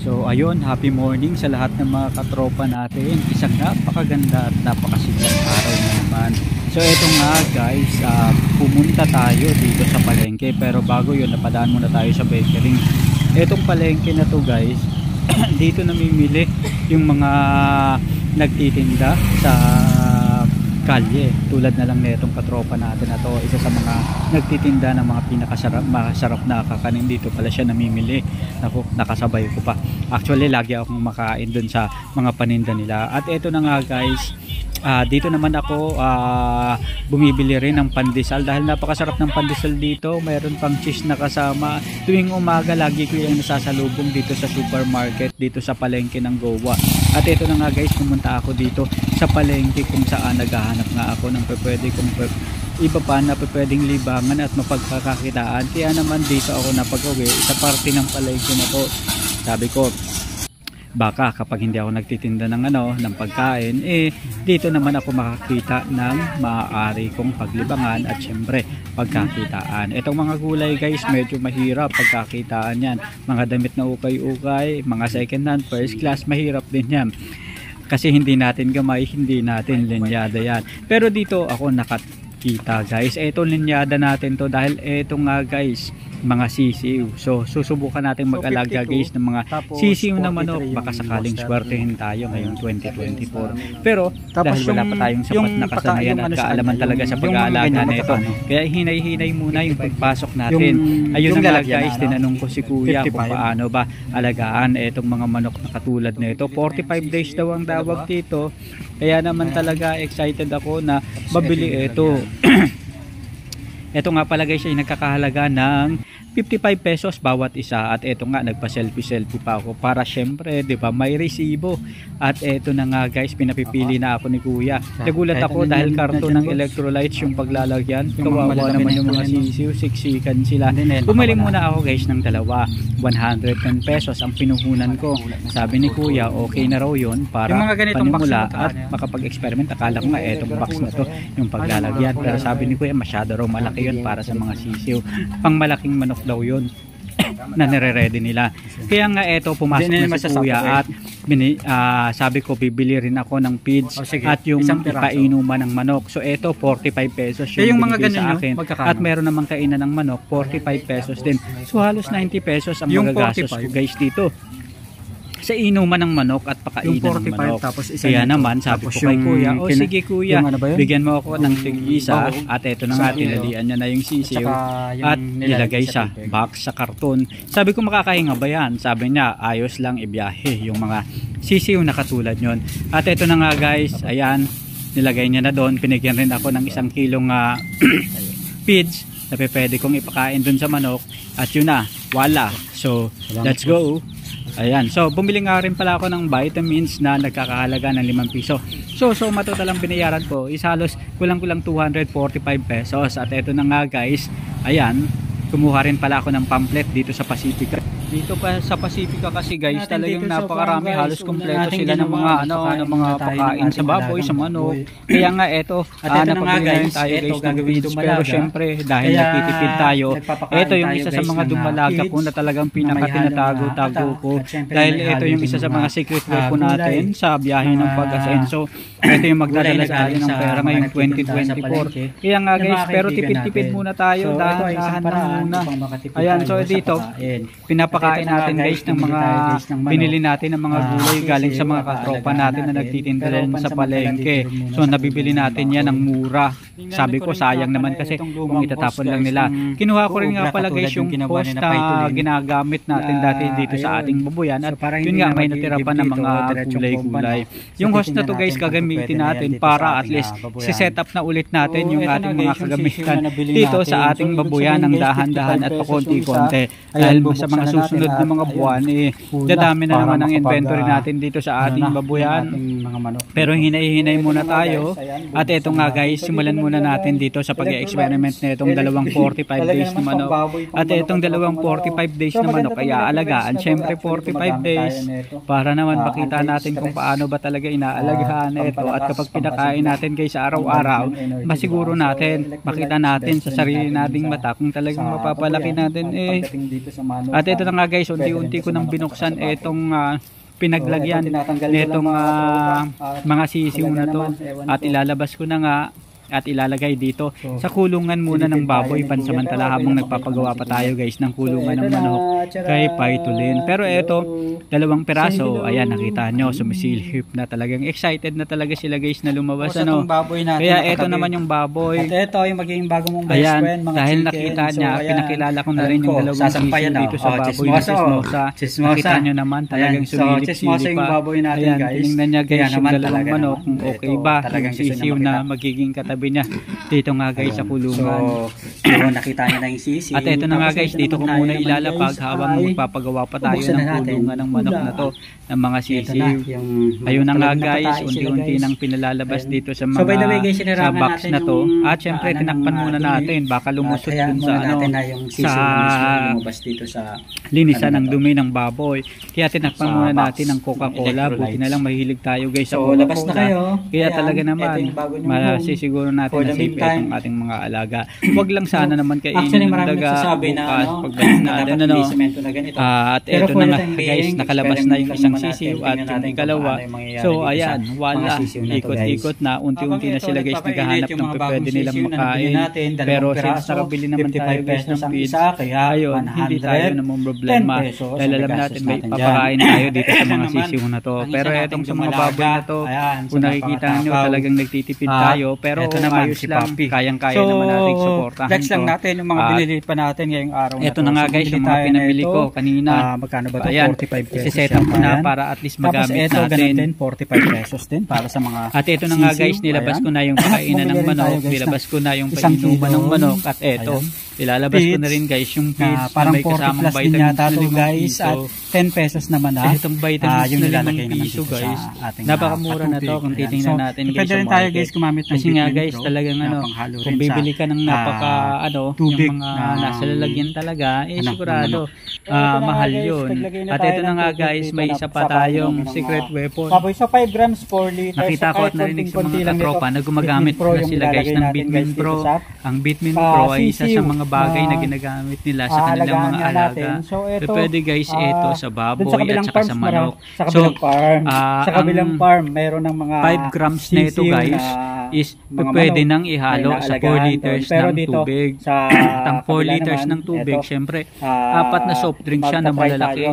So ayun, happy morning sa lahat ng mga katropa natin. Isang napakaganda at napakasigang araw na naman. So eto nga guys, pumunta tayo dito sa palengke. Pero bago yun, napadaan muna tayo sa bakery. Etong palengke na to guys, dito namimili yung mga nagtitinda sa kalye. Tulad na lang netong katropa natin na to, isa sa mga nagtitinda ng mga masarap na kakanin. Dito pala siya namimili. Naku, nakasabay ko pa. Actually lagi akong makain dun sa mga paninda nila. At eto na nga guys, dito naman ako bumibili rin ng pandesal dahil napakasarap ng pandesal dito. Mayroon pang cheese na kasama. Tuwing umaga lagi ko yung nasasalubong dito sa supermarket, dito sa palengke ng Goa. At ito na nga guys, pumunta ako dito sa palengke kung saan naghahanap nga ako ng iba pa na pwedeng libangan at mapagkakakitaan. Kaya naman dito ako napag-uwi sa parte ng palengke na to. Sabi ko, baka kapag hindi ako nagtitinda ng pagkain, dito naman ako makakita ng maaari kong paglibangan at syempre pagkakitaan. Itong mga gulay guys, medyo mahirap pagkakitaan yan. Mga damit na ukay-ukay, mga second hand, first class, mahirap din yan. Kasi hindi natin gamay, hindi natin linyada yan. Pero dito ako nakakita guys. Ito linyada natin to dahil ito nga guys, mga sisiw. So susubukan natin mag-alaga guys ng mga sisiw na manok. Baka sakaling swertehin tayo ngayong 2024. Pero dahil wala pa tayong sapat na kasanayan at kaalaman talaga sa pag-aalaga nito, kaya hinay-hinay muna yung pagpasok natin. Ayun na nga guys, tinanong ko si kuya kung paano ba alagaan itong mga manok na katulad nito. 45 days daw ang tawag dito. Kaya naman talaga excited ako na mabili ito. Ito nga pala guys ay nagkakahalaga ng 55 pesos bawat isa. At ito nga, nagpa-selfie pa ako para syempre, di ba, may resibo. At ito na nga guys, pinapipili na ako ni kuya. Nagulat ako dahil karton ng electrolytes yung paglalagyan. Kawawa naman yung mga sisiw, siksikan sila. Bumili muna ako guys ng dalawa. 110 pesos ang pinuhunan ko. Sabi ni kuya, okay na raw yun para panimula at makapag-experiment. Akala ko nga etong box na to yung paglalagyan. Pero sabi ni kuya, masyado raw malaki yun para sa mga sisiw. Pang malaking manok daw yun na nire-ready nila. Kaya nga eto, pumasok na si kuya at sabi ko bibili rin ako ng feeds at yung ipainuman ng manok. So eto 45 pesos yung mga sa akin. At meron namang kainan ng manok, 45 pesos din. So halos 90 pesos ang magagastos ko guys dito sa inuman ng manok at pakainan ng manok. Tapos kaya naman sabi ko kay kuya, sige kuya, bigyan mo ako ng tig-isa. At eto na nga, tinalian niya na yung sisiw at nilagay sa box, sa karton. Sabi ko, makakahinga ba yan? Sabi niya, ayos lang ibiyahe yung mga sisiw na katulad yon. At eto na nga guys, ayan, nilagay niya na doon. Pinigyan rin ako ng 1 kilong feeds na pwede kong ipakain dun sa manok. At yun na, wala. So let's go. Ayan, so bumili nga rin pala ako ng vitamins na nagkakahalaga ng 5 piso. So matotal ang binayaran ko is halos kulang-kulang 245 pesos. At eto na nga guys, ayan, kumuha rin pala ako ng pamphlet dito sa Pacifica. Dito pa sa Pacifica kasi guys, talagang napakarami, halos kumpleto sila ng mga ng mga pagkain sa baboy, sa manok. Kaya nga eto, napabili tayo guys ng feeds. Pero syempre dahil nagtitipid tayo, eto yung isa sa mga dumalaga ko na talagang pinaka-tinatago-tago ko. Dahil eto yung isa sa mga secret weapon natin sa biyahe ng pag-asenso. Ito yung magdadala sa atin ng pera ngayong 2024. Kaya nga guys, pero tipid-tipid muna tayo, dahan-dahan muna. Ayan, so dito pinapakain natin guys ng mga binili natin ng mga gulay galing sa mga katropa natin na nagtitinda rin sa palengke. So nabibili natin yan ng mura. Sabi ko sayang naman kasi kung itatapon lang nila. Kinuha ko rin nga pala guys yung post na ginagamit natin dati dito sa ating babuyan. At yun nga, may natira pa ng mga gulay-gulay. Yung host na to guys, gagamitin natin para at least si-set up na ulit natin yung ating mga kagamitan dito sa ating babuyan ng dahan-dahan at pakonti-konti. Dahil sa mga susunod na mga buwan, dadami na naman ang inventory natin dito sa ating babuyan. Pero hinay-hinay muna tayo. At eto nga guys, simulan muna natin dito sa pag-experiment na itong 45 days na manok. At itong 45 days na manok ay aalagaan. Siyempre 45 days para naman makita natin kung paano ba talaga inaalagaan ito. At kapag pinakain natin guys sa araw-araw, masiguro natin, makita natin sa sarili nating mata kung talagang mapapalaki natin. At ito na nga nga guys, unti-unti ko nang binuksan itong pinaglagyan nitong mga sisiw na to at ilalabas ko na nga at ilalagay dito sa kulungan muna ng baboy pansamantala habang nagpapagawa pa tayo guys ng kulungan ng manok kay Paitulin. Pero eto, 2 piraso, ayan nakita nyo, sumisilip na, talagang excited na talaga sila guys na lumabas. Kaya eto naman yung baboy. At eto yung magiging bago mong best friend, mga dahil chicken. nakita niya, So, pinakilala ko na rin yung dalawang sisiw dito sa baboy na Chismosa. Nakita nyo naman talagang sumilip-silip yung pa. baboy natin Ayan, guys. tinignan niya guys yung dalawang manok kung naman. okay ba Talagang yung sisiw na magiging katabi niya dito nga guys sa kulungan. So nakita niya na yung sisiw. At ito na nga guys, dito ko muna ilalapag habang magpapagawa pa tayo ng kulungan ng manok na to ng mga sisiw. Ayun na nga guys, unti-unti nang pinalalabas dito sa mga sa box na to. At syempre tinakpan muna natin, baka lumusot dun sa linisan ng dumi ng baboy. Kaya tinakpan muna natin ng Coca-Cola. Buti na lang mahilig tayo guys sa Coca-Cola. Labas na kayo. Kaya talaga naman masisiguro natin na safe itong ating mga alaga. Huwag lang sana naman kainin ng daga bukas pagbalik natin. At ito na nga guys, nakalabas na yung isang sisiw at yung ikalawa. So ayan, wala, ikot-ikot na, unti-unti na sila guys naghahanap ng pwede nilang makain. Pero since nakabili naman tayo guys ng feeds, ayun, hindi tayo namang problema dahil alam natin may papakain tayo dito sa mga sisiw na to. Pero etong sa mga baboy na to, kung nakikita nyo talagang nagtitipid tayo, pero ayos lang, kayang-kaya naman nating supportahan flex lang natin yung mga binili pa natin ngayong araw na ito na nga guys, yung mga pinamili ko kanina. Magkano ba ito? Ayan, 45 pesos. set up ko na para at least magamit natin. Tapos ito, 45 pesos din para sa mga at ito na nga guys, nilabas ko na yung pakainan ng manok, nilabas ko na yung painuman ng manok, at ito, ilalabas ko na rin guys yung feeds parang may 40 kasamang plus din vitamins yata na to 5 guys at 10 pesos naman na. Itong vitamins yung na nilalagay 5 piso naman guys. sa ating Napakamura na to kung titingnan natin guys. Pwede rin tayo guys gumamit ng kasi nga guys talagang kung bibili ka ng napaka tubig yung mga nasa lalagyan talaga sigurado mahal yun. At ito na nga guys, may isa pa tayong secret weapon. So 5 grams 4 liters. Nakita ko at narinig sa mga katropa na gumagamit na sila guys ng Bitmin Pro. Ang Bitmin Pro ay isa sa mga bagay na ginagamit nila sa kanilang mga alaga. So pwede guys ito sa baboy at saka sa manok. So sa kabilang farm meron ng mga 5 grams na ito guys is pwede nang ihalo sa 4 liters ng tubig. Ang 4 liters ng tubig, syempre apat na soft drink siya na malalaki.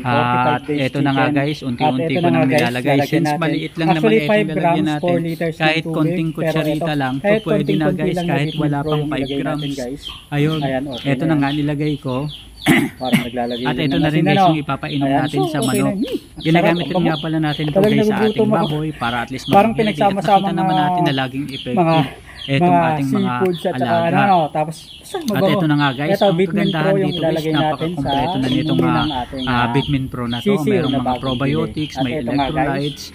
At ito na nga guys, unti-unti ko nang nilalagay. Since maliit lang naman itong lalagyan natin, kahit konting kutsarita lang, to pwede na guys kahit wala pang 5 grams. Ayun, ito na nga nilagay ko. At ito na rin guys yung ipapainom natin sa manok. Ginagamit rin nga pala natin ito guys sa ating baboy para at least makita naman natin na laging effective etong ating mga alaga. At ito na nga guys, ang kagandahan dito guys, napaka-kompleto na nitong Bitmin Pro na to. Mayroong mga probiotics, may electrolytes,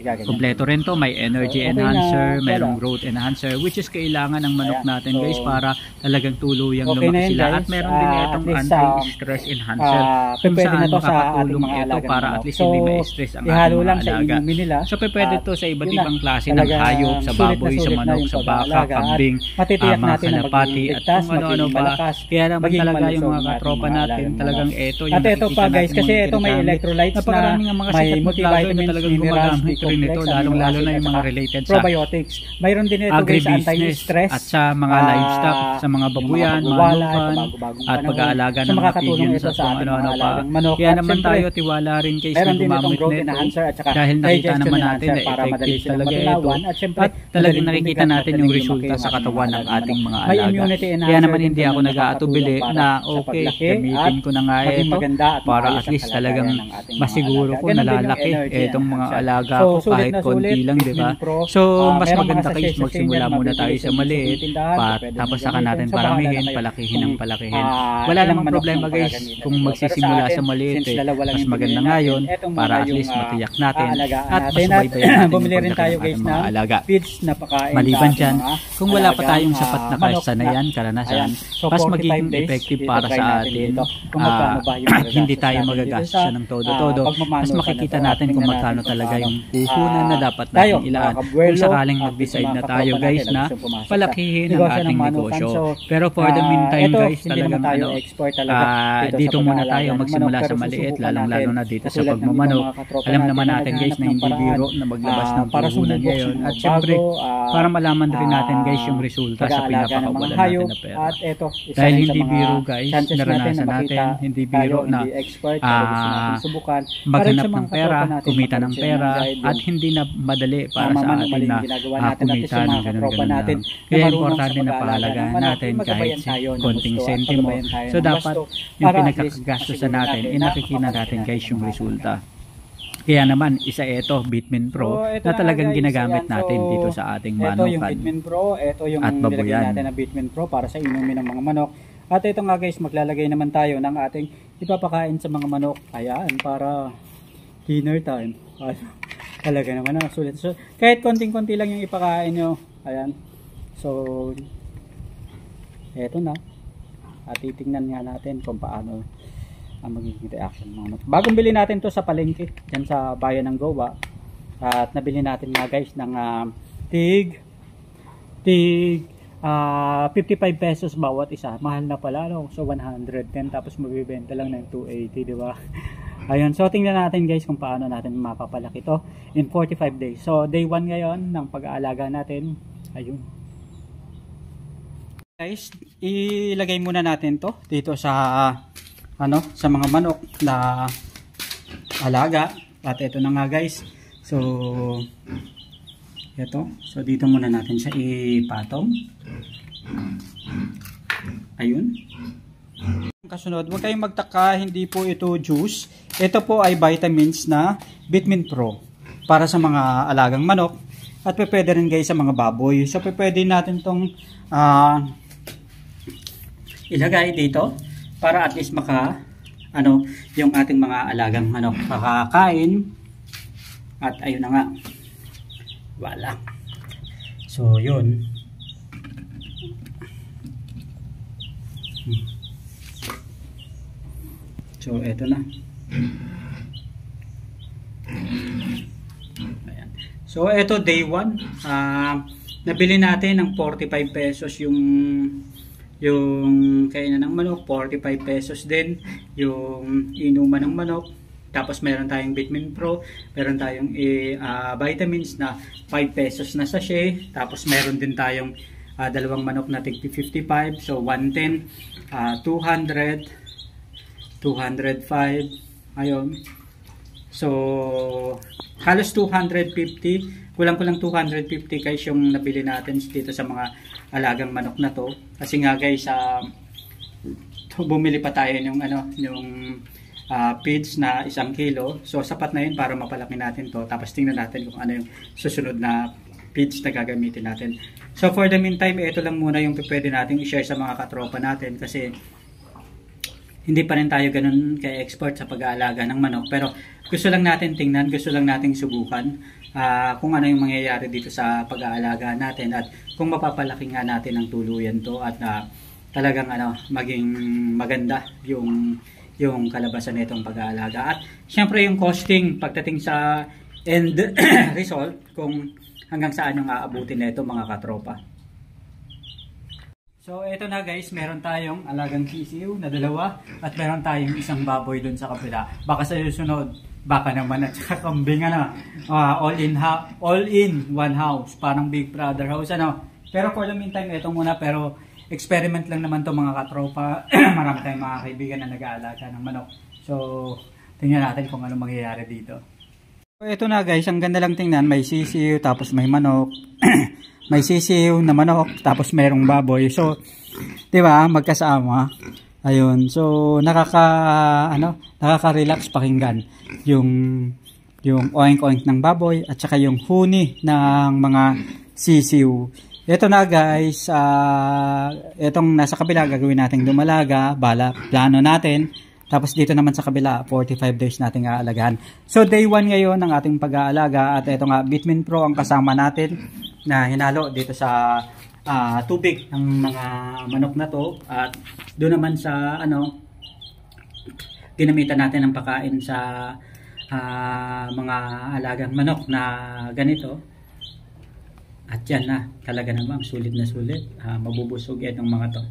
kompleto rin to, may energy enhancer, mayroong growth enhancer, which is kailangan ng manok natin guys para talagang tuluyang lumaki sila. At meron din itong anti-stress enhancer kung saan makakatulong ito para at least hindi ma-stress ang ating mga alaga. So pwede to sa iba't ibang klase ng hayop, sa baboy, sa manok, sa baka, kambing, mga kalapati at kung ano-ano pa. Kaya naman talaga yung mga katropa natin talagang ito yung nakikita natin guys, kasi ito may electrolytes na may multivitamins, talagang gumagamit rin ito, lalong-lalo na yung mga related sa probiotics. Mayroon din ito guys anti-stress at sa mga livestock, sa mga babuyan, mga lupan, at pag-aalaga ng mga pigeons at kung ano-ano pa. Kaya naman tayo tiwala rin guys na gumamit nito dahil nakita naman natin na effective talaga ito at talagang nakikita natin yung resulta sa katawan ng ating mga alaga. Kaya naman hindi ako nag-aatubili na okay, gamitin ko na nga ito para at least talagang masiguro ko na lalaki itong mga alaga ko kahit konti lang, di ba? So mas maganda guys magsimula muna tayo sa maliit tapos saka natin paramihin, palakihin ng palakihin. Wala namang problema guys kung magsisimula sa maliit mas maganda nga yun para at least matiyak natin at masubaybayan natin yung paglakihan ng ating mga alaga. Maliban dyan, kung wala pa tayong sapat na kasanayan, karanasan, mas magiging effective para sa atin, hindi tayo magagastos ng todo-todo. Mas makikita natin kung magkano talaga yung puhunan na dapat natin ilaan. Kung sakaling mag-decide na tayo guys na palakihin ang ating negosyo. Pero for the meantime guys, talagang dito muna tayo magsimula sa maliit, lalong-lalo na dito sa pagmamanok. Alam naman natin guys na hindi biro na maglabas ng puhunan ngayon. At syempre, para malaman rin natin guys yung resulta sa pinapakawalan natin na pera. Dahil hindi biro guys, naranasan natin, hindi biro na maghanap ng pera, kumita ng pera, at hindi na madali para sa atin na kumita ng ganun-ganun lang. Kaya importante na pahalagaan natin kahit konting sentimo. So dapat yung pinagkakagastosan natin, nakikita natin guys yung resulta. Kaya naman, isa ito, Bitmin Pro, na talagang ginagamit natin dito sa ating manukan. Ito yung Bitmin Pro, ito yung nilagay natin na Bitmin Pro para sa inumin ng mga manok. At ito nga guys, maglalagay naman tayo ng ating ipapakain sa mga manok. Ayan, para dinner time. Talaga naman na, sulit. So, kahit konting-konti lang yung ipakain nyo. Ayan. So, eto na. At titingnan nga natin kung paano ang magiging reaction ng mga manok. Bagong bili natin to sa palengke, dyan sa bayan ng Goa. At nabili natin nga guys ng tig 55 pesos bawat isa. Mahal na pala, no? So 110, tapos mabibenta lang ng 280, di ba? Ayun, so tingnan natin guys kung paano natin mapapalaki to in 45 days. So day 1 ngayon ng pag-aalaga natin. Ayun. Guys, ilagay muna natin to dito sa sa mga manok na alaga. At ito na nga guys. So ito. So dito muna natin siya ipatong. Ayun. Kasunod, huwag kayong magtaka, hindi po ito juice. Ito po ay vitamins na Bitmin Pro para sa mga alagang manok. At pwede rin guys sa mga baboy. So pwede natin tong ilagay dito para at least yung ating mga alagang manok makakain. At ayun na nga, wala. So yun, so eto na. Ayan. So eto day 1, nabili natin ng 45 pesos yung kainan ng manok, 45 pesos din yung inuman ng manok. Tapos meron tayong Bitmin Pro, meron tayong vitamins na 5 pesos na sachet. Tapos meron din tayong dalawang manok na tig 55, so 110, 200, 205, ayun. So halos 250, kulang-kulang 250 guys yung nabili natin dito sa mga alagang manok na to. Kasi nga guys, bumili pa tayo yung feeds na 1 kilo. So sapat na yun para mapalaki natin to. Tapos tingnan natin kung ano yung susunod na feeds na gagamitin natin. So for the meantime, ito lang muna yung pwede natin i-share sa mga katropa natin. Kasi hindi pa rin tayo ganun ka-expert sa pag-aalaga ng manok. Pero gusto lang natin tingnan, gusto lang natin subukan kung ano yung mangyayari dito sa pag-aalaga natin. At kung mapapalaki nga natin ang tuluyan to. At talagang maging maganda yung kalabasan nitong pag-aalaga. At syempre yung costing pagdating sa end result, kung hanggang saan yung aabutin nito mga katropa. So eto na guys, meron tayong alagang sisiw na 2 at meron tayong isang baboy dun sa kabila. Baka sa susunod, baka naman at saka kambing all in one house, parang Big Brother house Pero for the meantime, ito muna, pero experiment lang naman to mga katropa. Marami tayong mga kaibigan na nag-aalaga ng manok. So tingnan natin kung ano mangyayari dito. So ito na guys, ang ganda lang tingnan, may sisiw tapos may manok. May sisiw na manok, tapos merong baboy. So, 'di ba, magkasama. Ayun. So, nakaka-relax pakinggan yung oink-oink ng baboy at saka yung huni ng mga sisiw. Ito na guys, itong nasa kabila gagawin nating dumalaga, plano natin. Tapos dito naman sa kabila, 45 days nating aalagaan. So day 1 ngayon ng ating pag-aalaga at ito nga, Bitmin Pro ang kasama natin. na hinalo dito sa tubig ng mga manok na to, at doon naman sa ginamitan natin ng pagkain sa mga alagang manok na ganito. At yan na, talaga namang sulit na sulit, mabubusog itong mga to.